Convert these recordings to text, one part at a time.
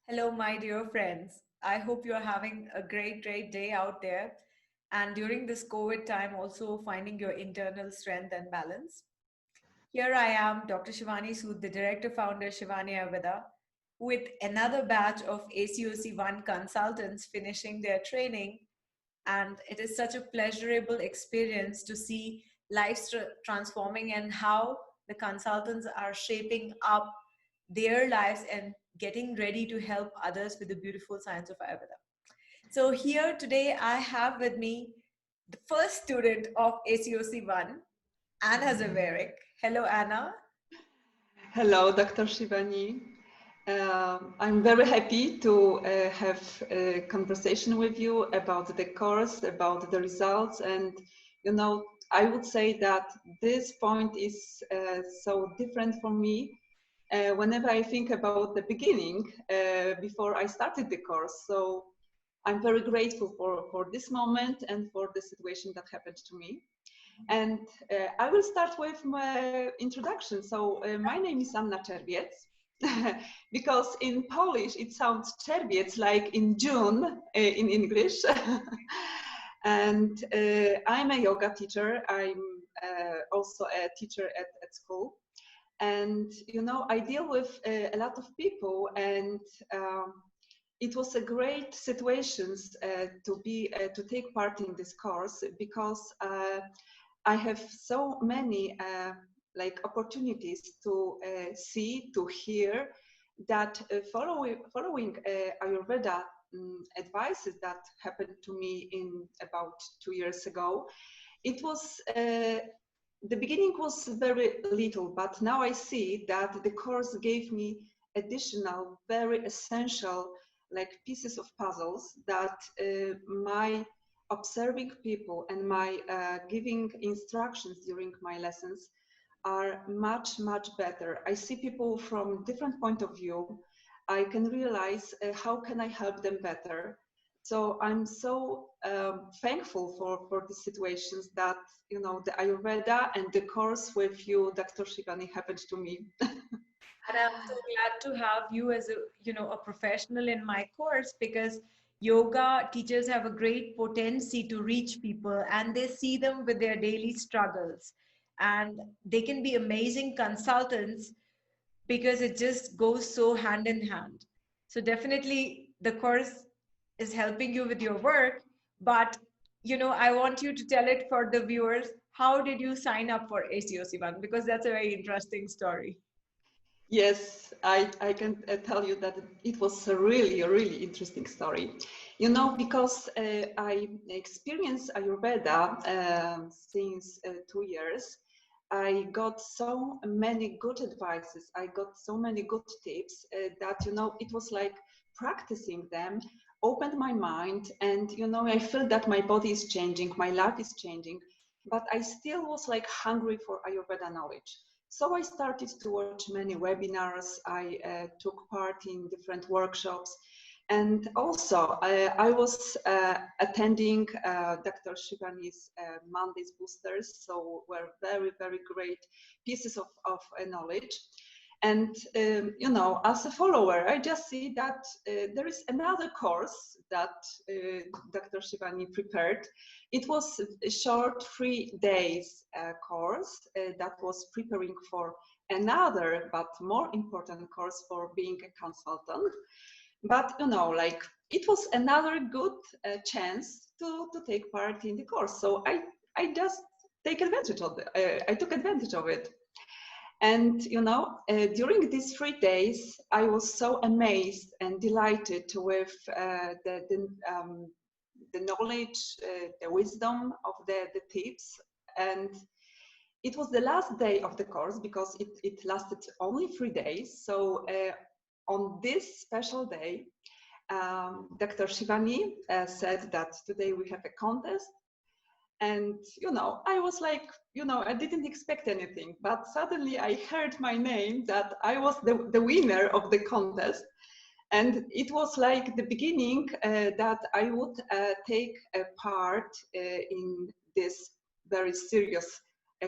Hello, my dear friends. I hope you're having a great day out there. And during this COVID time, also finding your internal strength and balance. Here I am, Dr. Shivani Sood, the director founder, Shivani Ayurveda, with another batch of ACOC1 consultants finishing their training. And it is such a pleasurable experience to see lives transforming and how the consultants are shaping up their lives and getting ready to help others with the beautiful science of Ayurveda. So here today I have with me the first student of ACOC1, Anna Czerwiec. Hello, Anna. Hello, Dr. Shivani. I'm very happy to have a conversation with you about the course, about the results. And, I would say that this point is so different for me whenever I think about the beginning before I started the course. So I'm very grateful for this moment and for the situation that happened to me. And I will start with my introduction. So my name is Anna Czerwiec, because in Polish it sounds Czerwiec like in June in English. And I'm a yoga teacher. I'm also a teacher at school. And, I deal with a lot of people, and it was a great situation to take part in this course, because I have so many opportunities to see, to hear that following Ayurveda advices that happened to me in about 2 years ago. It was the beginning was very little, but now I see that the course gave me additional, very essential pieces of puzzles that my observing people and my giving instructions during my lessons are much better. I see people from different point of view. I can realize how can I help them better. So I'm so thankful for the situations that the Ayurveda and the course with you, Dr. Shivani, happened to me. And I'm so glad to have you as a professional in my course, because yoga teachers have a great potency to reach people and they see them with their daily struggles, and they can be amazing consultants because it just goes so hand in hand. So definitely the course is helping you with your work, but I want you to tell it for the viewers. How did you sign up for ACOC1? Because that's a very interesting story. Yes, I can tell you that it was a really interesting story. Because I experienced Ayurveda since 2 years, I got so many good advices. I got so many good tips that, it was like practicing them opened my mind, and, I feel that my body is changing, my life is changing, but I still was hungry for Ayurveda knowledge. So I started to watch many webinars. I took part in different workshops. And also, I was attending Dr. Shivani's Monday's Boosters, so were very great pieces of knowledge. And, as a follower, I just see that there is another course that Dr. Shivani prepared. It was a short 3 days course that was preparing for another but more important course for being a consultant. But, it was another good chance to take part in the course. So I just take advantage of it. I took advantage of it. And, during these 3 days, I was so amazed and delighted with the knowledge, the wisdom of the tips. And it was the last day of the course, because it lasted only 3 days. So on this special day, Dr. Shivani said that today we have a contest. And, I was like, I didn't expect anything, but suddenly I heard my name, that I was the winner of the contest. And it was like the beginning that I would take a part in this very serious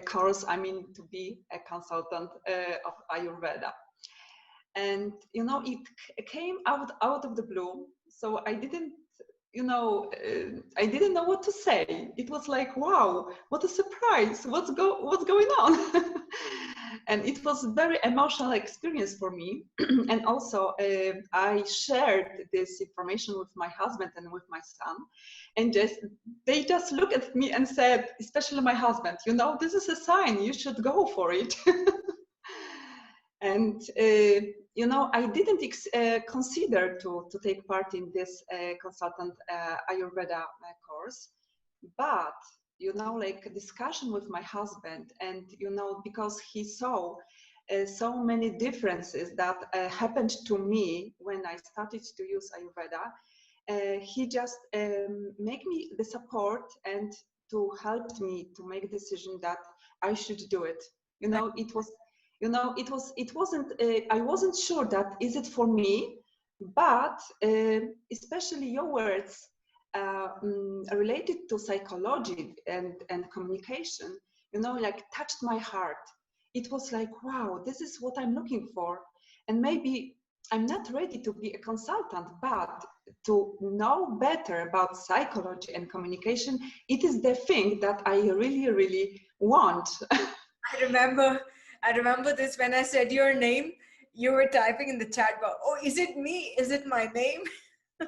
course, to be a consultant of Ayurveda. And it came out of the blue, so I didn't I didn't know what to say. It was like, wow, what a surprise, what's going on. And it was a very emotional experience for me. And also I shared this information with my husband and with my son, and they just looked at me and said, especially my husband, this is a sign, you should go for it. And I didn't consider to take part in this consultant Ayurveda course, but like a discussion with my husband, and because he saw so many differences that happened to me when I started to use Ayurveda, he just make me the support and to help me to make a decision that I should do it. It wasn't, I wasn't sure that is it for me, but especially your words related to psychology and communication, like touched my heart. It was like, wow, this is what I'm looking for. And maybe I'm not ready to be a consultant, but to know better about psychology and communication, it is the thing that I really, really want. I remember this when I said your name, you were typing in the chat box, oh, is it me? Is it my name?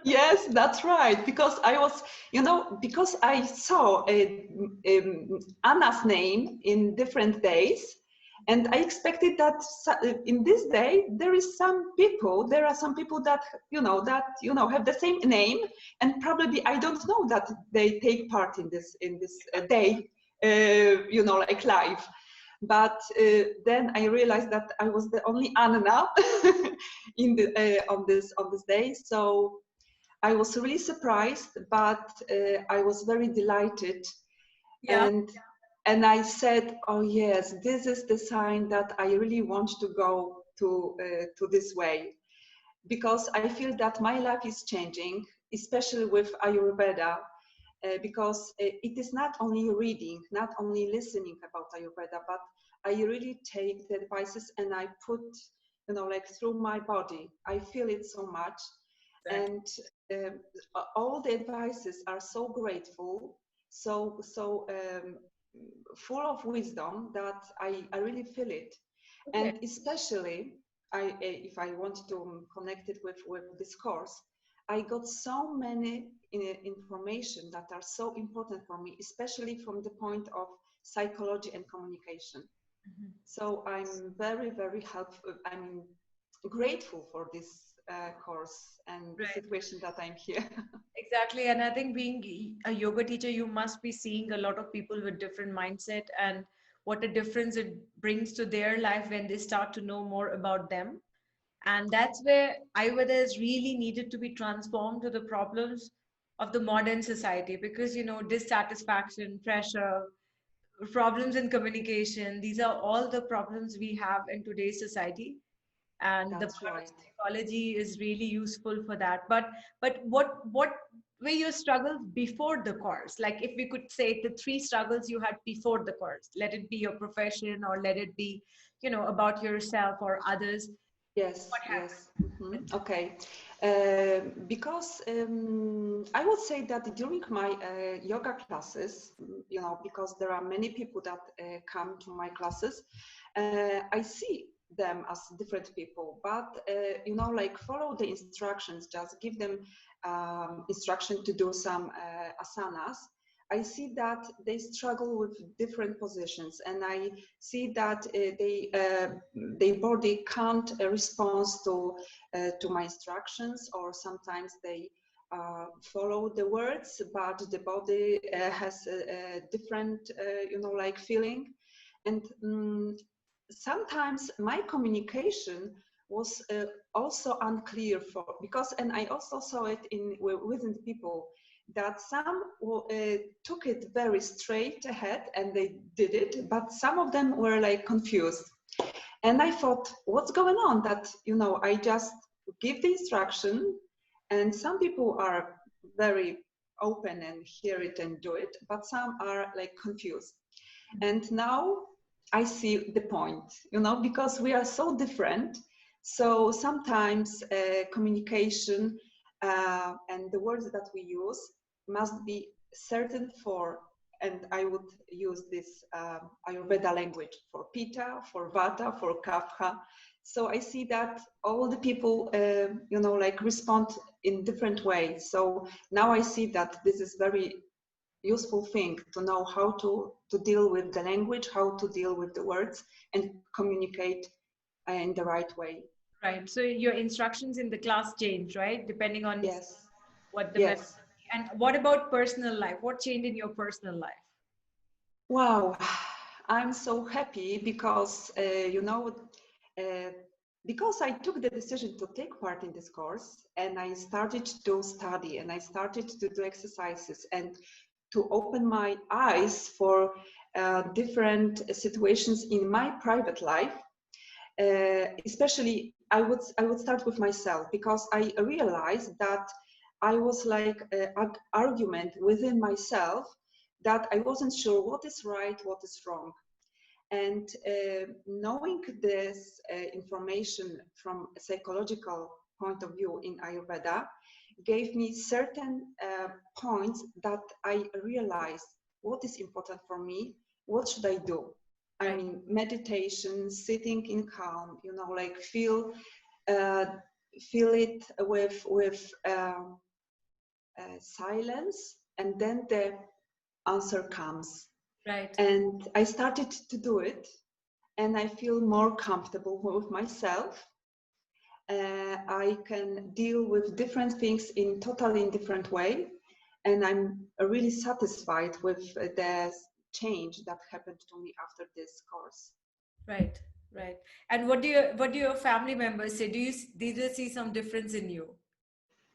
Yes, that's right. Because I was, because I saw Anna's name in different days, and I expected that in this day there are some people that have the same name, and probably I don't know that they take part in this day, like live. But then I realized that I was the only Anna in on this day. So I was really surprised, but I was very delighted. Yeah. And I said, oh yes, this is the sign that I really want to go to this way, because I feel that my life is changing, especially with Ayurveda, because it is not only reading, not only listening about Ayurveda, but I really take the advices and I put, like through my body. I feel it so much. And all the advices are so grateful, so full of wisdom that I really feel it. Okay. And especially, if I want to connect it with this course, I got so many information that are so important for me, especially from the point of psychology and communication. Mm-hmm. So I'm very, very helpful. I'm grateful for this course and the situation that I'm here. Exactly. And I think being a yoga teacher, you must be seeing a lot of people with different mindset and what a difference it brings to their life when they start to know more about them. And that's where Ayurveda is really needed to be transformed to the problems of the modern society, because, dissatisfaction, pressure, problems in communication, these are all the problems we have in today's society. And that's the right. psychology is really useful for that. But what were your struggles before the course? Like, if we could say the 3 struggles you had before the course, let it be your profession or let it be, about yourself or others. Yes, yes. Mm-hmm. Okay. Because I would say that during my yoga classes, because there are many people that come to my classes, I see them as different people, but like follow the instructions, just give them instruction to do some asanas. I see that they struggle with different positions, and I see that their body can't respond to my instructions, or sometimes they follow the words, but the body has a different, like feeling. And sometimes my communication was also unclear and I also saw it within people, that some took it very straight ahead and they did it, but some of them were like confused. And I thought, what's going on? That, I just give the instruction, and some people are very open and hear it and do it, but some are like confused. And now I see the point, because we are so different, So sometimes communication and the words that we use must be certain for, and I would use this Ayurveda language for Pitta, for Vata, for Kapha. So I see that all the people, like respond in different ways. So now I see that this is very useful thing to know how to deal with the language, how to deal with the words and communicate in the right way. Right. So your instructions in the class change, right? Depending on Yes. what the method. Yes. And what about personal life? What changed in your personal life? Wow, I'm so happy because, because I took the decision to take part in this course and I started to study and I started to do exercises and to open my eyes for different situations in my private life. Especially, I would start with myself because I realized that I was like an argument within myself that I wasn't sure what is right, what is wrong. And knowing this information from a psychological point of view in Ayurveda gave me certain points that I realized what is important for me, what should I do? I mean, meditation, sitting in calm, like feel it with silence, and then the answer comes. Right. And I started to do it, and I feel more comfortable with myself. I can deal with different things in totally different way, and I'm really satisfied with the change that happened to me after this course. Right. Right. And what do your family members say? Did they see some difference in you?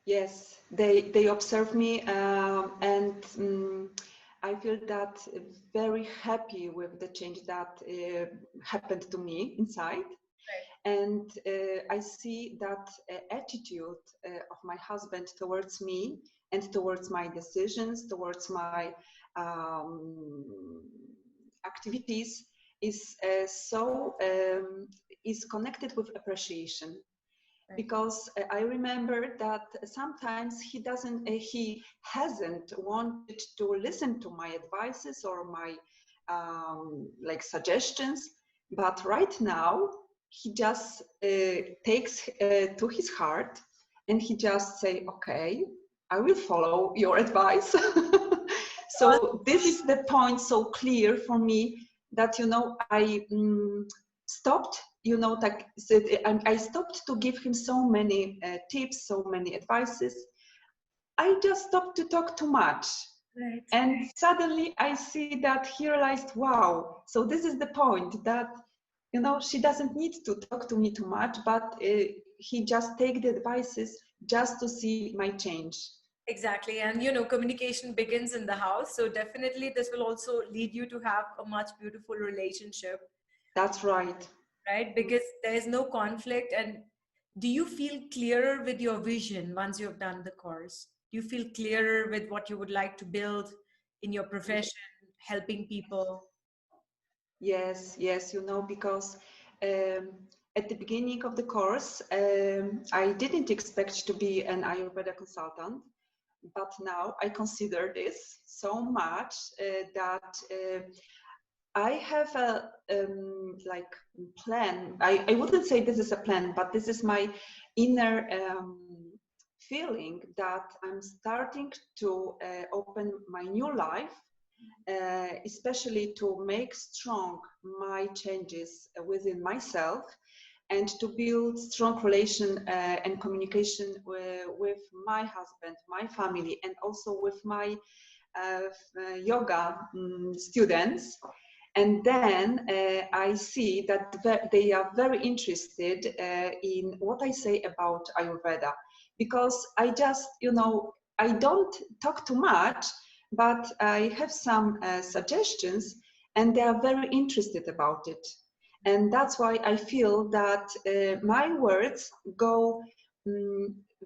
Yes, they observe me, and I feel that very happy with the change that happened to me inside. And I see that attitude of my husband towards me and towards my decisions, towards my activities is is connected with appreciation. Because I remember that sometimes he hasn't wanted to listen to my advices or my like suggestions, but right now he just takes to his heart and he just say, okay, I will follow your advice. So this is the point so clear for me that, I stopped, I stopped to give him so many tips, so many advices. I just stopped to talk too much. Right. And suddenly I see that he realized, wow, so this is the point that, she doesn't need to talk to me too much, but he just take the advices just to see my change. Exactly. And communication begins in the house. So definitely this will also lead you to have a much beautiful relationship. That's right. Right? Because there is no conflict. And do you feel clearer with your vision once you've done the course? Do you feel clearer with what you would like to build in your profession, helping people? Yes, because at the beginning of the course, I didn't expect to be an Ayurveda consultant, but now I consider this so much that I have a like plan. I wouldn't say this is a plan, but this is my inner feeling that I'm starting to open my new life, especially to make strong my changes within myself and to build strong relation and communication with my husband, my family, and also with my yoga students. And then I see that they are very interested in what I say about Ayurveda, because I just, I don't talk too much, but I have some suggestions and they are very interested about it. And that's why I feel that my words go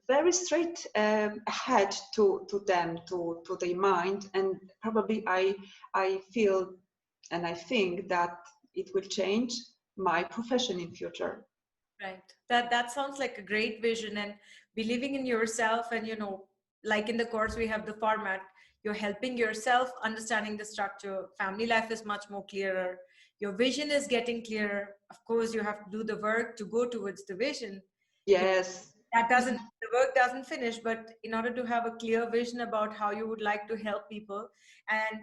very straight ahead to them, to their mind, and probably I feel and I think that it will change my profession in future. Right. That sounds like a great vision, and believing in yourself. And like in the course, we have the format. You're helping yourself understanding the structure. Family life is much more clearer. Your vision is getting clearer. Of course, you have to do the work to go towards the vision. You Yes. that doesn't the work doesn't finish, but in order to have a clear vision about how you would like to help people, and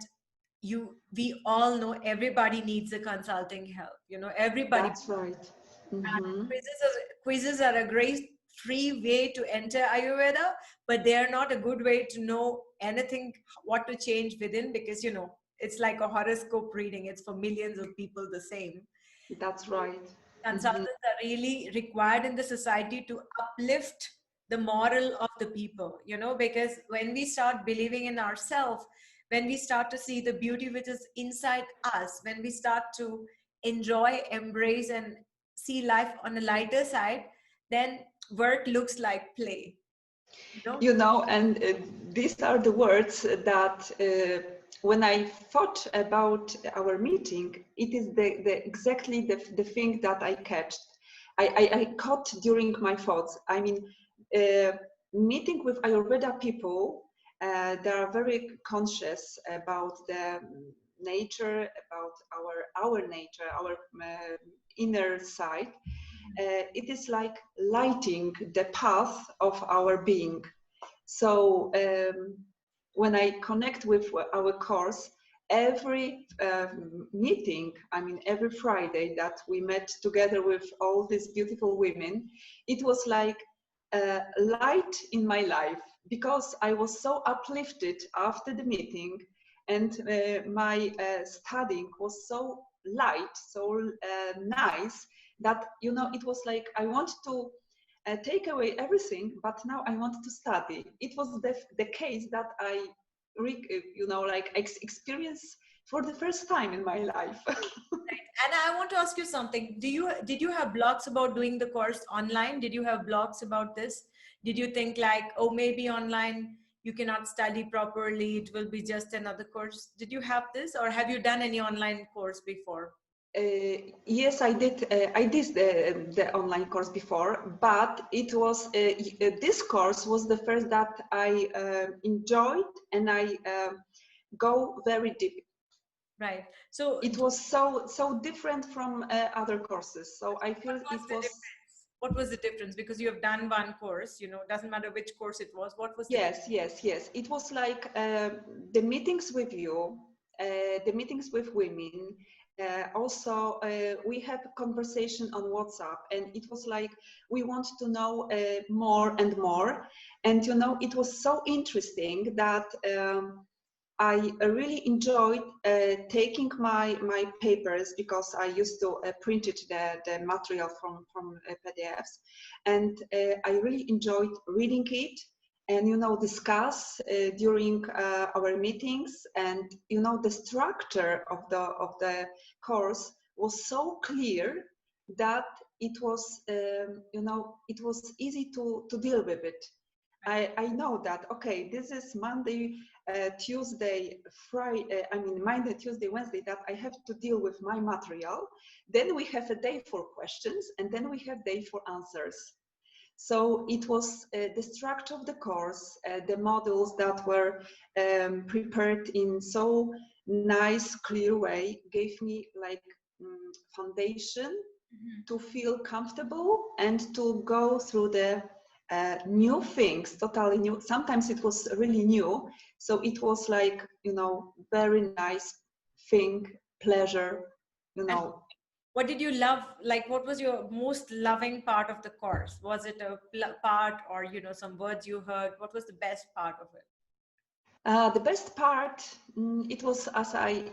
we all know everybody needs a consulting help, everybody. That's right. And Mm-hmm. quizzes are a great free way to enter Ayurveda, but they are not a good way to know anything, what to change within, because it's like a horoscope reading. It's for millions of people the same. That's right. Mm-hmm. Consultants are really required in the society to uplift the moral of the people, because when we start believing in ourselves, when we start to see the beauty which is inside us, when we start to enjoy, embrace, and see life on a lighter side, then work looks like play. And these are the words that when I thought about our meeting, it is exactly the thing that I caught during my thoughts. I mean, meeting with Ayurveda people, they are very conscious about the nature, about our nature, our inner side. It is like lighting the path of our being. So when I connect with our course, every meeting, I mean, every Friday that we met together with all these beautiful women, it was like a light in my life, because I was so uplifted after the meeting, and my studying was so light, so nice, that, it was like I want to take away everything, but now I want to study. It was the case that I, experience for the first time in my life. And I want to ask you something. Did you have blogs about doing the course online? Did you have blogs about this? Did you think like, oh, maybe online you cannot study properly, it will be just another course? Did you have this, or have you done any online course before? Yes, I did. I did the online course before, but it was this course was the first that I enjoyed, and I go very deep. Right. So it was so different from other courses. So I feel it was. What was the difference? Because you have done one course, doesn't matter which course it was. What was the difference? Yes. It was like the meetings with you, the meetings with women. Also, we have a conversation on WhatsApp, and it was like we want to know more and more. And it was so interesting that I really enjoyed taking my papers, because I used to print the material from PDFs, and I really enjoyed reading it, and discuss during our meetings. And the structure of the course was so clear that it was it was easy to deal with it. I know that, okay, this is Monday, Tuesday, Friday, Monday, Tuesday, Wednesday, that I have to deal with my material. Then we have a day for questions, and then we have day for answers. So it was the structure of the course, the modules that were prepared in so nice, clear way, gave me like foundation to feel comfortable and to go through the new things, totally new. Sometimes it was really new. So it was like, very nice thing, pleasure, What did you love? Like, what was your most loving part of the course? Was it a part, or, some words you heard? What was the best part of it? The best part, it was, as I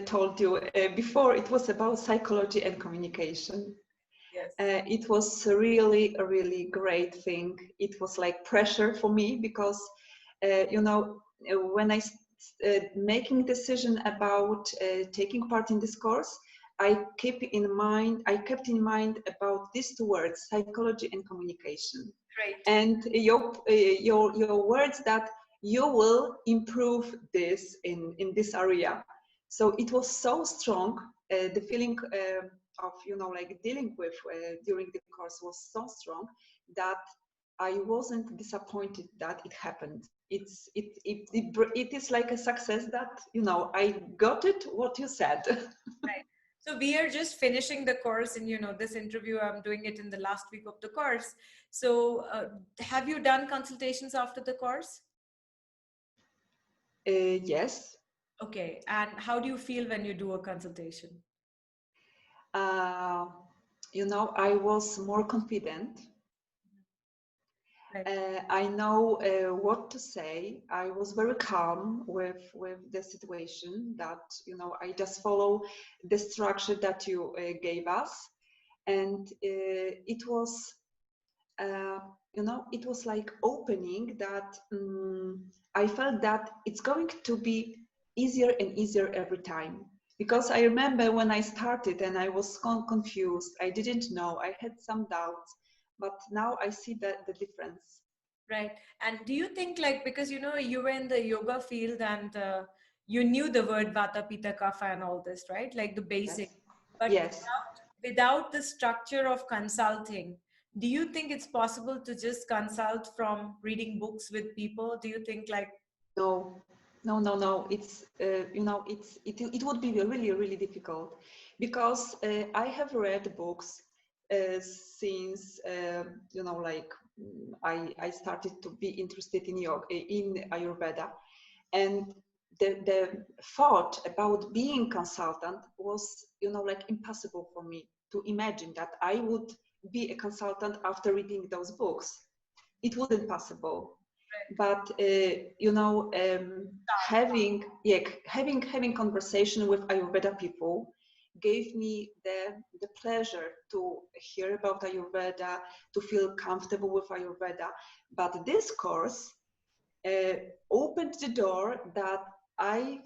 told you before, it was about psychology and communication. Yes. It was really a really great thing. It was like pressure for me, because when I making decision about taking part in this course, I kept in mind about these two words, psychology and communication. Great. And your words that you will improve this in this area. So it was so strong. the feeling of, like dealing with during the course was so strong that I wasn't disappointed that it happened. It is like a success that, I got it, what you said. Right. So we are just finishing the course, and this interview, I'm doing it in the last week of the course. So have you done consultations after the course? Yes. Okay. And how do you feel when you do a consultation? I was more confident. Right. I know what to say. I was very calm with the situation that, I just follow the structure that you gave us. And it was, it was like opening that I felt that it's going to be easier and easier every time. Because I remember when I started and I was confused, I didn't know, I had some doubts, but now I see the difference. Right. And do you think, like, because you were in the yoga field, and you knew the word Vata, Pitta, Kapha and all this, right? Like the basic. Yes. But Yes. without the structure of consulting, do you think it's possible to just consult from reading books with people? Do you think like... No, no. It's it would be really, really difficult, because I have read books since like I started to be interested in yoga, in Ayurveda, and the thought about being consultant was like impossible for me to imagine that I would be a consultant after reading those books. It wasn't possible. But having conversation with Ayurveda people gave me the pleasure to hear about Ayurveda, to feel comfortable with Ayurveda. But this course opened the door that I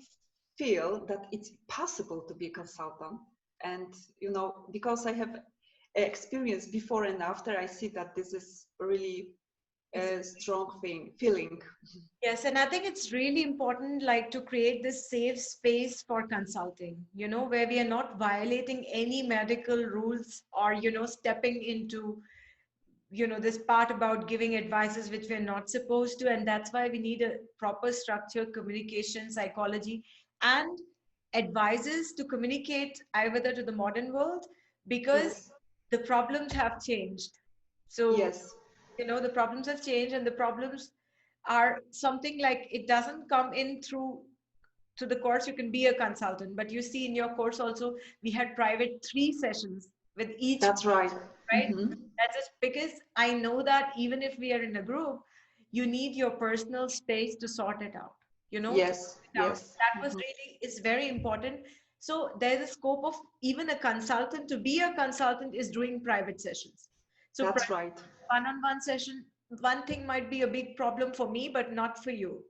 feel that it's possible to be a consultant. And because I have experience before and after, I see that this is really a strong feeling. Yes, and I think it's really important, like, to create this safe space for consulting, where we are not violating any medical rules, or, stepping into, this part about giving advices which we're not supposed to. And that's why we need a proper structure, communication, psychology, and advices to communicate Ayurveda to the modern world, because Yes. the problems have changed. So, Yes. the problems have changed, and the problems are something like, it doesn't come in through to the course. You can be a consultant, but you see in your course also, we had private 3 sessions with each. That's right. Right. Mm-hmm. That's just because I know that even if we are in a group, you need your personal space to sort it out, Yes. out. Yes. That was Mm-hmm. really is very important. So there's a scope of even a consultant to be a consultant is doing private sessions. So That's right. one-on-one session, one thing might be a big problem for me, but not for you.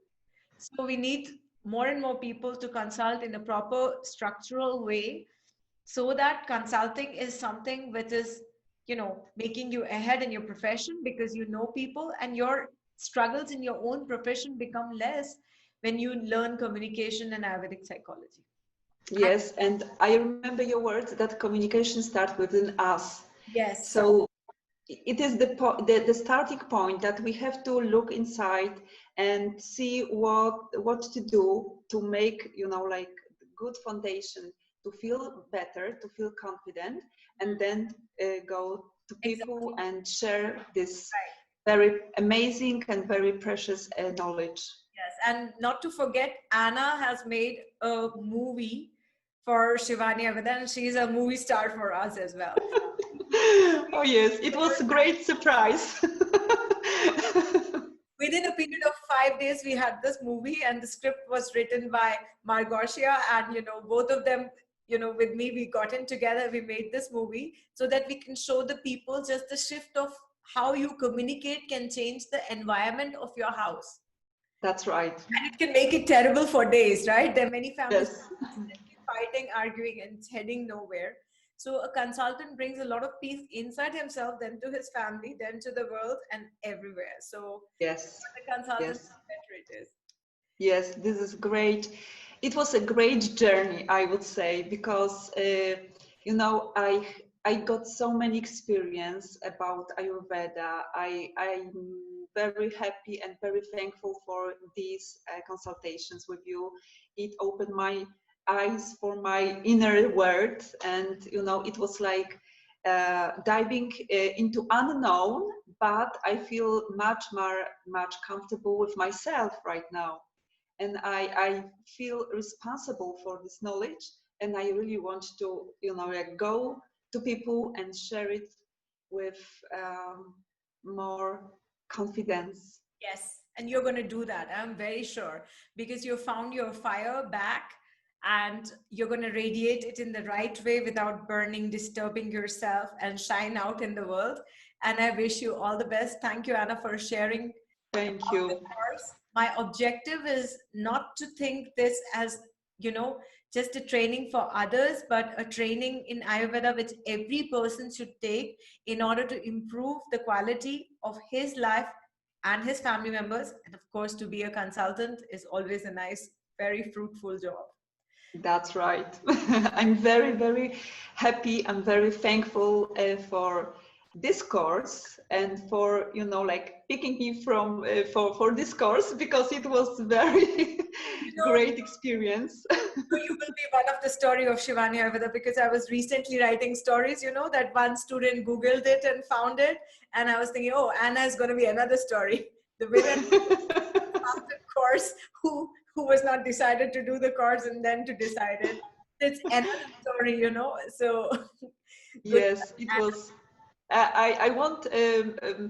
So we need more and more people to consult in a proper structural way, so that consulting is something which is, making you ahead in your profession, because you know people, and your struggles in your own profession become less when you learn communication and Ayurvedic psychology. Yes, and I remember your words that communication starts within us. Yes. So it is the starting point, that we have to look inside and see what to do to make like good foundation, to feel better, to feel confident, and then go to people and share this very amazing and very precious knowledge. Yes, and not to forget, Anna has made a movie for Shivani Ayurveda, and she's a movie star for us as well. Oh yes, it was a great surprise. Within a period of 5 days, we had this movie, and the script was written by Margosia, and both of them, with me, we got in together, we made this movie so that we can show the people just the shift of how you communicate can change the environment of your house. That's right. And it can make it terrible for days, right? There are many families Yes. constantly fighting, arguing, and it's heading nowhere. So a consultant brings a lot of peace inside himself, then to his family, then to the world, and everywhere. So Yes. for the consultant, Yes. the better it is. Yes, this is great. It was a great journey, I would say, because you know, I got so many experience about Ayurveda. I'm very happy and very thankful for these consultations with you. It opened my eyes for my inner world, and you know, it was like diving into unknown. But I feel much comfortable with myself right now, and I feel responsible for this knowledge, and I really want to, you know, like go to people and share it with more confidence. Yes, and you're going to do that. I'm very sure because you found your fire back and you're going to radiate it in the right way without burning, disturbing yourself, and shine out in the world. And I wish you all the best. Thank you, Anna, for sharing Thank about the you. course. My objective is not to think this as, you know, just a training for others, but a training in Ayurveda which every person should take in order to improve the quality of his life and his family members. And of course, to be a consultant is always a nice, very fruitful job. That's right. I'm very happy. I'm very thankful for this course and for, you know, like picking me from for this course, because it was very You know, great experience. you will be one of the story of Shivani Ayurveda, because I was recently writing stories, you know, that one student Googled it and found it. And I was thinking, oh, Anna is going to be another story. The winner of the course who was not decided to do the course and then to decide it. It's another story, you know. So good. Yes, it was. I won't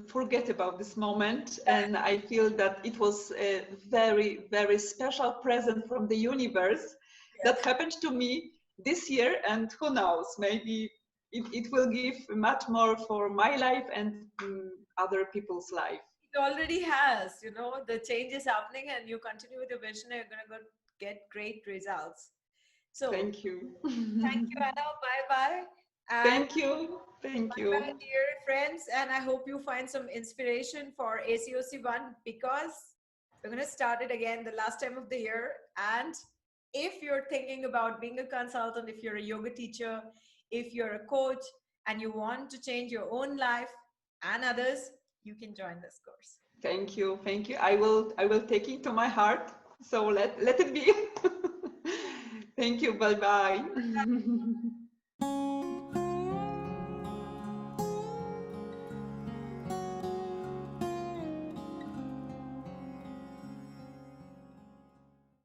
forget about this moment, and I feel that it was a very special present from the universe that happened to me this year, and who knows, maybe it will give much more for my life and other people's life. It already has, you know, the change is happening and you continue with your vision, you're going to go get great results. So Thank you. thank you, Anna. Bye bye. And Thank you. Thank bye bye, you. dear friends. And I hope you find some inspiration for ACOC1, because we're going to start it again the last time of the year. And if you're thinking about being a consultant, if you're a yoga teacher, if you're a coach, and you want to change your own life and others, you can join this course. Thank you. Thank you. I will take it to my heart. So let it be. Thank you. Bye bye.